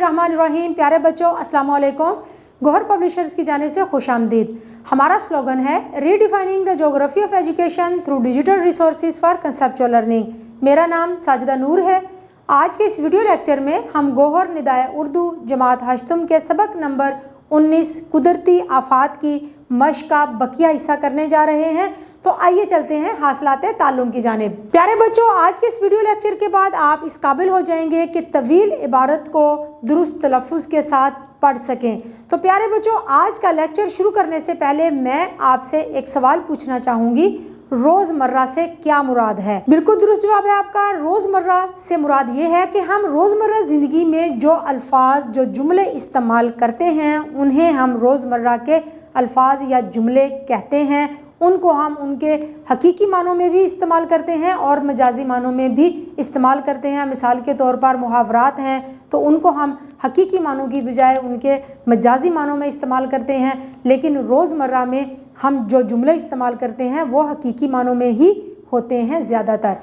बिस्मिल्लाहिर्रहमानिर्रहीम। प्यारे बच्चों, अस्सलाम वालेकुम। गौहर पब्लिशर्स की जानिब से खुश आमदीद। हमारा स्लोगन है redefining the geography of education through digital resources for conceptual learning. मेरा नाम साजिदा नूर है। आज के इस वीडियो लेक्चर में हम गौहर निदाए उर्दू जमात हश्तम के सबक नंबर 19 कुदरती आफात की मश्क का बकिया हिस्सा करने जा रहे हैं। तो आइए चलते हैं हासिलाते ताल्लुम की जानिब। प्यारे बच्चों, आज के इस वीडियो लेक्चर के बाद आप इस काबिल हो जाएंगे कि तवील इबारत को दुरुस्त तलफ़्फ़ुज़ के साथ पढ़ सकें। तो प्यारे बच्चों, आज का लेक्चर शुरू करने से पहले मैं आपसे एक सवाल पूछना चाहूँगी, रोज़मर्रा से क्या मुराद है? बिल्कुल दुरुस्त जवाब है आपका। रोज़मर्रा से मुराद ये है कि हम रोज़मर्रा ज़िंदगी में जो अल्फाज, जो जुमले इस्तेमाल करते हैं उन्हें हम रोज़मर्रा के अल्फाज या जुमले कहते हैं। उनको हम उनके हकीकी मानों में भी इस्तेमाल करते हैं और मजाजी मानों में भी इस्तेमाल करते हैं। मिसाल के तौर पर मुहावरात हैं तो उनको हम हकीकी मानों की बजाय उनके मजाजी मानों में इस्तेमाल करते हैं। लेकिन रोज़मर्रा में हम जो जुमले इस्तेमाल करते हैं वो हकीकी मानों में ही होते हैं ज़्यादातर।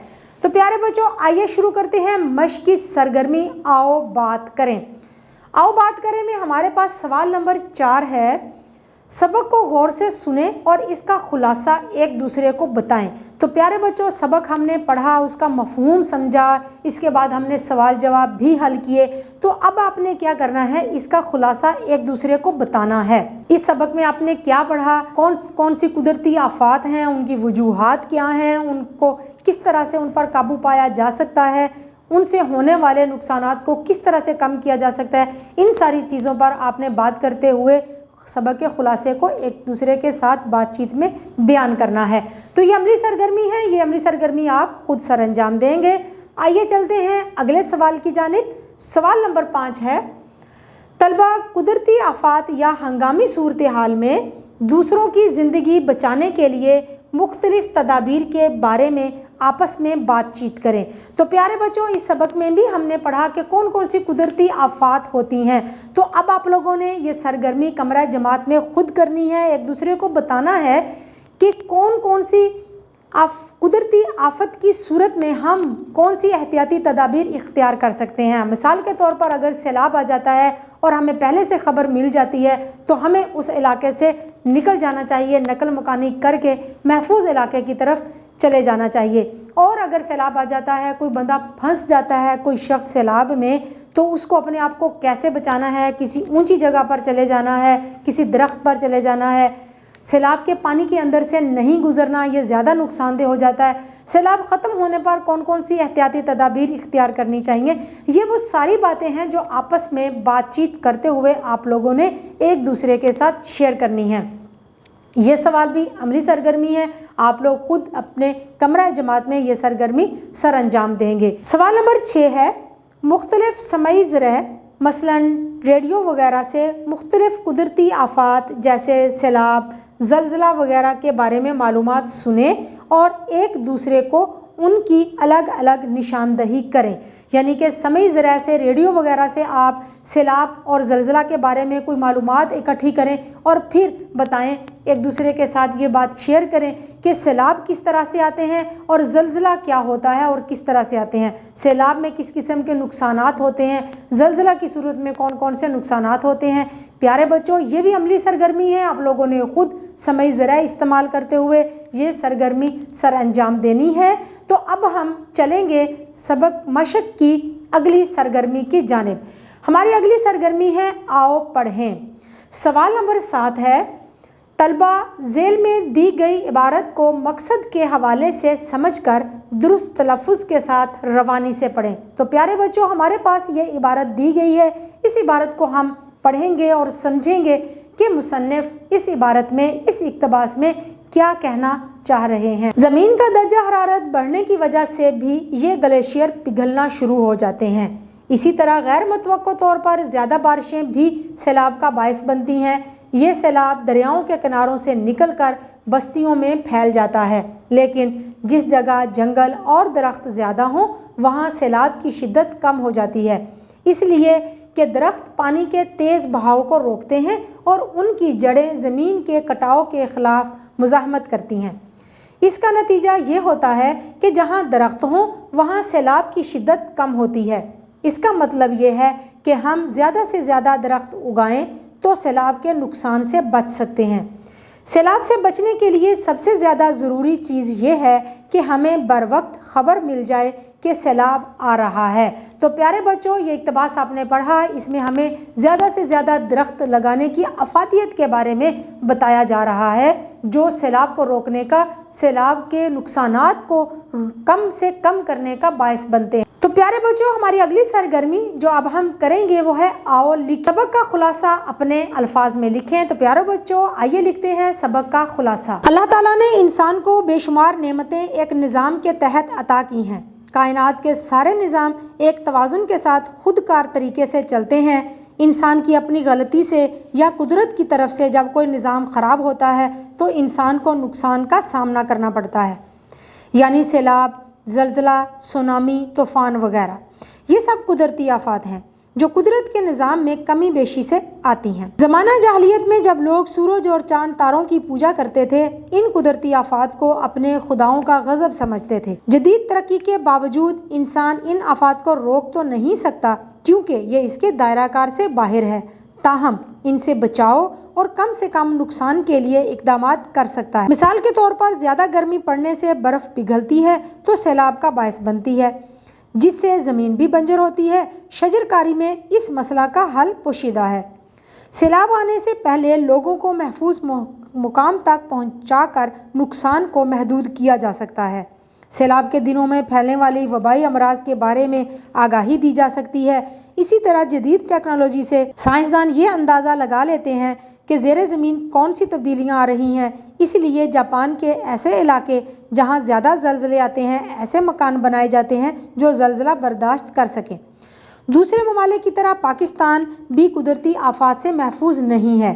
तो प्यारे बच्चों, आइए शुरू करते हैं मश्क की सरगर्मी। आओ बात करें। आओ बात करें में हमारे पास सवाल नंबर 4 है। सबक को गौर से सुने और इसका खुलासा एक दूसरे को बताएं। तो प्यारे बच्चों, सबक हमने पढ़ा, उसका मफहूम समझा, इसके बाद हमने सवाल जवाब भी हल किए। तो अब आपने क्या करना है, इसका खुलासा एक दूसरे को बताना है। इस सबक में आपने क्या पढ़ा, कौन कौन सी कुदरती आफात हैं, उनकी वजूहात क्या हैं, उनको किस तरह से उन पर काबू पाया जा सकता है, उनसे होने वाले नुकसानात को किस तरह से कम किया जा सकता है। इन सारी चीज़ों पर आपने बात करते हुए सबक के खुलासे को एक दूसरे के साथ बातचीत में बयान करना है। तो ये अमली सरगर्मी है, ये अमली सरगर्मी आप खुद सर अंजाम देंगे। आइए चलते हैं अगले सवाल की जानिब। सवाल नंबर 5 है, तलबा कुदरती आफात या हंगामी सूरत हाल में दूसरों की ज़िंदगी बचाने के लिए मुख्तलिफ तदाबीर के बारे में आपस में बातचीत करें। तो प्यारे बच्चों, इस सबक में भी हमने पढ़ा कि कौन कौन सी कुदरती आफात होती हैं। तो अब आप लोगों ने ये सरगर्मी कमरा जमात में खुद करनी है, एक दूसरे को बताना है कि कौन कौन सी कुदरती आफत की सूरत में हम कौन सी एहतियाती तदाबीर इख्तियार कर सकते हैं। मिसाल के तौर पर अगर सैलाब आ जाता है और हमें पहले से ख़बर मिल जाती है तो हमें उस इलाके से निकल जाना चाहिए, नकल मकानी करके महफूज इलाके की तरफ चले जाना चाहिए। और अगर सैलाब आ जाता है, कोई बंदा फंस जाता है, कोई शख्स सैलाब में, तो उसको अपने आप को कैसे बचाना है, किसी ऊंची जगह पर चले जाना है, किसी दरख्त पर चले जाना है। सैलाब के पानी के अंदर से नहीं गुजरना, ये ज़्यादा नुकसानदेह हो जाता है। सैलाब ख़त्म होने पर कौन कौन सी एहतियाती तदाबीर इख्तियार करनी चाहिए, ये वो सारी बातें हैं जो आपस में बातचीत करते हुए आप लोगों ने एक दूसरे के साथ शेयर करनी है। ये सवाल भी अमली सरगर्मी है, आप लोग खुद अपने कमरा जमात में ये सरगर्मी सर अंजाम देंगे। सवाल नंबर 6 है, मुख्तलिफ समई ज़राए मसलन रेडियो वगैरह से मुख्तलिफ कुदरती आफात जैसे सैलाब, ज़लज़ला वगैरह के बारे में मालूमात सुने और एक दूसरे को उनकी अलग अलग निशानदही करें। यानी कि समई ज़राए से, रेडियो वगैरह से आप सैलाब और ज़लज़ला के बारे में कोई मालूमात इकट्ठी करें और फिर बताएं, एक दूसरे के साथ ये बात शेयर करें कि सैलाब किस तरह से आते हैं और ज़लज़ला क्या होता है और किस तरह से आते हैं। सैलाब में किस किस्म के नुकसानात होते हैं, ज़लज़ला की सूरत में कौन कौन से नुकसानात होते हैं। प्यारे बच्चों, ये भी अमली सरगर्मी है, आप लोगों ने खुद समई ज़राए इस्तेमाल करते हुए ये सरगर्मी सर अंजाम देनी है। तो अब हम चलेंगे सबक मशक की अगली सरगर्मी की जानिब। हमारी अगली सरगर्मी है, आओ पढ़ें। सवाल नंबर 7 है, तलबा झेल में दी गई इबारत को मकसद के हवाले से समझकर दुरुस्त तलफ़्फ़ुज़ के साथ रवानी से पढ़ें। तो प्यारे बच्चों, हमारे पास ये इबारत दी गई है, इस इबारत को हम पढ़ेंगे और समझेंगे कि मुसन्निफ़ इस इबारत में, इस इक़्तिबास में क्या कहना चाह रहे हैं। ज़मीन का दर्जा हरारत बढ़ने की वजह से भी ये ग्लेशियर पिघलना शुरू हो जाते हैं। इसी तरह गैर मुतवक्को तौर पर ज़्यादा बारिशें भी सैलाब का बायस बनती हैं। ये सैलाब दरियाओं के किनारों से निकलकर बस्तियों में फैल जाता है, लेकिन जिस जगह जंगल और दरख्त ज़्यादा हों वहाँ सैलाब की शिद्दत कम हो जाती है, इसलिए कि दरख्त पानी के तेज़ बहाव को रोकते हैं और उनकी जड़ें ज़मीन के कटाव के ख़िलाफ़ मुज़ाहमत करती हैं। इसका नतीजा ये होता है कि जहाँ दरख्त हों वहाँ सैलाब की शिद्दत कम होती है। اس کا مطلب یہ ہے کہ ہم زیادہ سے زیادہ درخت اگائیں تو سیلاب کے نقصان سے بچ سکتے ہیں۔ سیلاب سے بچنے کے لیے سب سے زیادہ ضروری چیز یہ ہے کہ ہمیں بر وقت خبر مل جائے کہ سیلاب آ رہا ہے۔ تو پیارے بچوں، یہ اقتباس آپ نے پڑھا، اس میں ہمیں زیادہ سے زیادہ درخت لگانے کی افادیت کے بارے میں بتایا جا رہا ہے، جو سیلاب کو روکنے کا، سیلاب کے نقصانات کو کم سے کم کرنے کا باعث بنتے ہیں۔ تو پیارے بچوں، ہماری اگلی سرگرمی جو اب ہم کریں گے وہ ہے آؤ سبق کا خلاصہ اپنے الفاظ میں لکھیں۔ تو پیارے بچوں، آئیے لکھتے ہیں سبق کا خلاصہ۔ اللہ تعالیٰ نے انسان کو بے شمار نعمتیں ایک نظام کے تحت عطا کی ہیں۔ کائنات کے سارے نظام ایک توازن کے ساتھ خود کار طریقے سے چلتے ہیں۔ انسان کی اپنی غلطی سے یا قدرت کی طرف سے جب کوئی نظام خراب ہوتا ہے تو انسان کو نقصان کا سامنا کرنا پڑتا ہے، یعنی سیلاب، زلزلہ، سونامی، طوفان وغیرہ۔ یہ سب قدرتی آفات ہیں جو قدرت کے نظام میں کمی بیشی سے آتی ہیں۔ زمانہ جاہلیت میں جب لوگ سورج اور چاند تاروں کی پوجا کرتے تھے، ان قدرتی آفات کو اپنے خداؤں کا غضب سمجھتے تھے۔ جدید ترقی کے باوجود انسان ان آفات کو روک تو نہیں سکتا کیونکہ یہ اس کے دائرہ کار سے باہر ہے، تاہم ان سے بچاؤ اور کم سے کم نقصان کے لیے اقدامات کر سکتا ہے۔ مثال کے طور پر زیادہ گرمی پڑنے سے برف پگھلتی ہے تو سیلاب کا باعث بنتی ہے، جس سے زمین بھی بنجر ہوتی ہے۔ شجر کاری میں اس مسئلہ کا حل پوشیدہ ہے۔ سیلاب آنے سے پہلے لوگوں کو محفوظ مقام تک پہنچا کر نقصان کو محدود کیا جا سکتا ہے۔ سیلاب کے دنوں میں پھیلنے والی وبائی امراض کے بارے میں آگاہی دی جا سکتی ہے۔ اسی طرح جدید ٹیکنالوجی سے سائنسدان یہ اندازہ لگا لیتے ہیں کہ زیر زمین کون سی تبدیلیاں آ رہی ہیں۔ اس لیے جاپان کے ایسے علاقے جہاں زیادہ زلزلے آتے ہیں، ایسے مکان بنائے جاتے ہیں جو زلزلہ برداشت کر سکیں۔ دوسرے ممالک کی طرح پاکستان بھی قدرتی آفات سے محفوظ نہیں ہے۔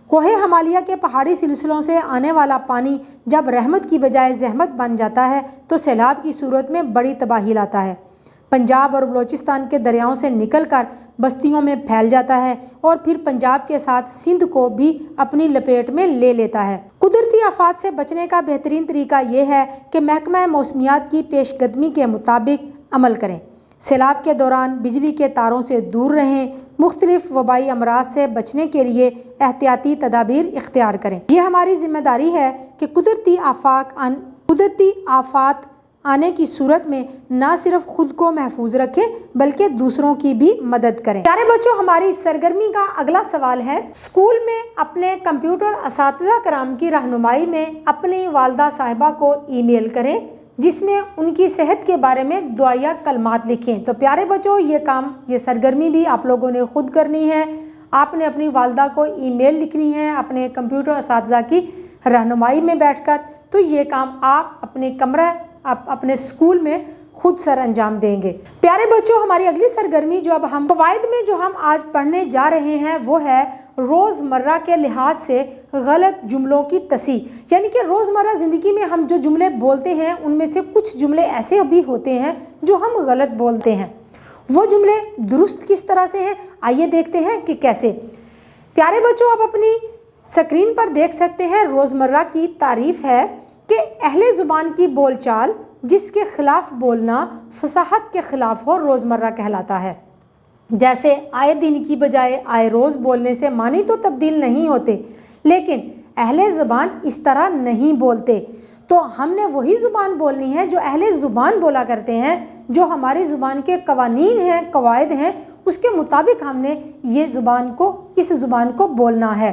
کوہ ہمالیہ کے پہاڑی سلسلوں سے آنے والا پانی جب رحمت کی بجائے زحمت بن جاتا ہے تو سیلاب کی صورت میں بڑی تباہی لاتا ہے۔ پنجاب اور بلوچستان کے دریاؤں سے نکل کر بستیوں میں پھیل جاتا ہے اور پھر پنجاب کے ساتھ سندھ کو بھی اپنی لپیٹ میں لے لیتا ہے۔ قدرتی آفات سے بچنے کا بہترین طریقہ یہ ہے کہ محکمہ موسمیات کی پیش قدمی کے مطابق عمل کریں۔ سیلاب کے دوران بجلی کے تاروں سے دور رہیں۔ مختلف وبائی امراض سے بچنے کے لیے احتیاطی تدابیر اختیار کریں۔ یہ ہماری ذمہ داری ہے کہ قدرتی آفات آنے کی صورت میں نہ صرف خود کو محفوظ رکھیں بلکہ دوسروں کی بھی مدد کریں۔ پیارے بچوں، ہماری سرگرمی کا اگلا سوال ہے، اسکول میں اپنے کمپیوٹر اساتذہ کرام کی رہنمائی میں اپنی والدہ صاحبہ کو ای میل کریں جس میں ان کی صحت کے بارے میں دعائیہ کلمات لکھیں۔ تو پیارے بچوں، یہ سرگرمی بھی آپ لوگوں نے خود کرنی ہے۔ آپ نے اپنی والدہ کو ای میل لکھنی ہے اپنے کمپیوٹر اساتذہ کی رہنمائی میں بیٹھ کر۔ تو یہ کام آپ اپنے اسکول میں خود سر انجام دیں گے۔ پیارے بچوں، ہماری اگلی سرگرمی جو اب ہم فوائد میں جو ہم آج پڑھنے جا رہے ہیں وہ ہے روزمرہ کے لحاظ سے غلط جملوں کی تصحیح، یعنی کہ روزمرہ زندگی میں ہم جو جملے بولتے ہیں ان میں سے کچھ جملے ایسے بھی ہوتے ہیں جو ہم غلط بولتے ہیں۔ وہ جملے درست کس طرح سے ہیں، آئیے دیکھتے ہیں کہ کیسے۔ پیارے بچوں، آپ اپنی سکرین پر دیکھ سکتے ہیں روزمرہ کی تعریف ہے کہ اہل زبان کی بول چال جس کے خلاف بولنا فصاحت کے خلاف ہو روزمرہ کہلاتا ہے۔ جیسے آئے دن کی بجائے آئے روز بولنے سے معنی تو تبدیل نہیں ہوتے، لیکن اہل زبان اس طرح نہیں بولتے۔ تو ہم نے وہی زبان بولنی ہے جو اہل زبان بولا کرتے ہیں، جو ہماری زبان کے قوانین ہیں، قواعد ہیں، اس کے مطابق ہم نے اس زبان کو بولنا ہے۔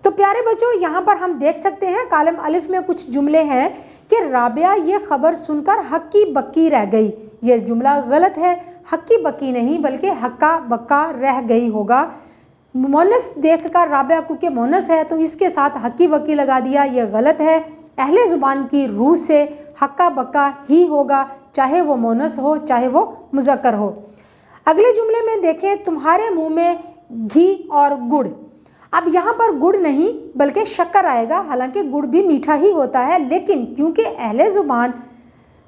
تو پیارے بچوں، یہاں پر ہم دیکھ سکتے ہیں کالم الف میں کچھ جملے ہیں کہ رابعہ یہ خبر سن کر ہکی بکی رہ گئی۔ یہ جملہ غلط ہے، ہکی بکی نہیں بلکہ ہکا بکا رہ گئی ہوگا۔ مونس دیکھ کر رابعہ کیونکہ مونس ہے تو اس کے ساتھ ہکی بکی لگا دیا، یہ غلط ہے۔ اہل زبان کی روح سے ہکا بکا ہی ہوگا، چاہے وہ مونس ہو چاہے وہ مذکر ہو۔ اگلے جملے میں دیکھیں، تمہارے منہ میں گھی اور گڑ۔ اب یہاں پر گڑ نہیں بلکہ شکر آئے گا، حالانکہ گڑ بھی میٹھا ہی ہوتا ہے، لیکن کیونکہ اہل زبان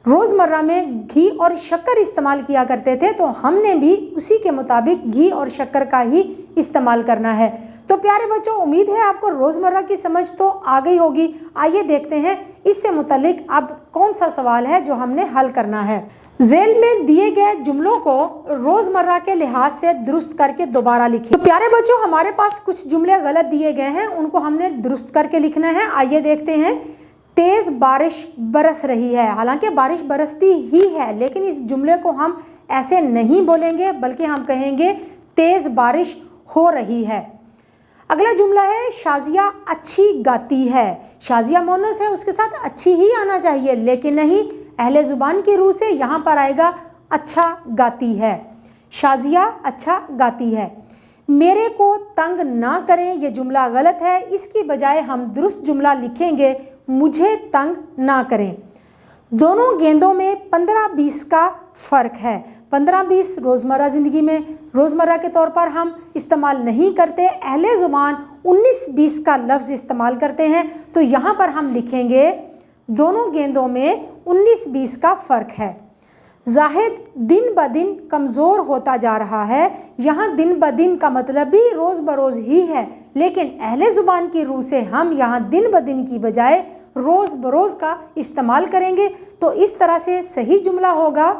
روزمرہ میں گھی اور شکر استعمال کیا کرتے تھے تو ہم نے بھی اسی کے مطابق گھی اور شکر کا ہی استعمال کرنا ہے۔ تو پیارے بچوں، امید ہے آپ کو روزمرہ کی سمجھ تو آ گئی ہوگی۔ آئیے دیکھتے ہیں اس سے متعلق اب کون سا سوال ہے جو ہم نے حل کرنا ہے۔ ذیل में दिए गए जुमलों को रोज़मर्रा के लिहाज से दुरुस्त करके दोबारा लिखिए। तो प्यारे बच्चों, हमारे पास कुछ जुमले गलत दिए गए हैं, उनको हमने दुरुस्त करके लिखना है। आइए देखते हैं। तेज़ बारिश बरस रही है। हालांकि बारिश बरसती ही है, लेकिन इस जुमले को हम ऐसे नहीं बोलेंगे, बल्कि हम कहेंगे तेज़ बारिश हो रही है। अगला जुमला है शाजिया अच्छी गाती है। शाजिया मोनस है, उसके साथ अच्छी ही आना चाहिए, लेकिन नहीं, अहले ज़ुबान की रूह से यहाँ पर आएगा अच्छा गाती है। शाजिया अच्छा गाती है। मेरे को तंग ना करें, ये जुमला गलत है। इसकी बजाय हम दुरुस्त जुमला लिखेंगे मुझे तंग ना करें। दोनों गेंदों में 15-20 का फ़र्क है। 15-20 रोज़मर्रा ज़िंदगी में रोज़मर्रा के तौर पर हम इस्तेमाल नहीं करते। अहले ज़ुबान 19-20 का लफ्ज़ इस्तेमाल करते हैं। तो यहाँ पर हम लिखेंगे दोनों गेंदों में 19-20 का फ़र्क है। जाहिद दिन ब दिन कमज़ोर होता जा रहा है। यहाँ दिन ब दिन का मतलब भी रोज़ बरोज़ ही है, लेकिन अहले ज़ुबान की रूह से हम यहाँ दिन ब दिन की बजाय रोज़ बरोज़ का इस्तेमाल करेंगे। तो इस तरह से सही जुमला होगा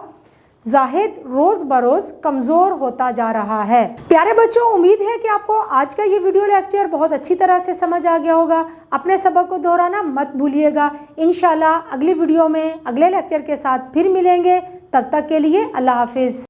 जाहिद रोज़ बरोज़ कमज़ोर होता जा रहा है। प्यारे बच्चों, उम्मीद है कि आपको आज का ये वीडियो लेक्चर बहुत अच्छी तरह से समझ आ गया होगा। अपने सबक को दोहराना मत भूलिएगा। इंशाल्लाह अगली वीडियो में अगले लेक्चर के साथ फिर मिलेंगे। तब तक के लिए अल्लाह हाफिज़।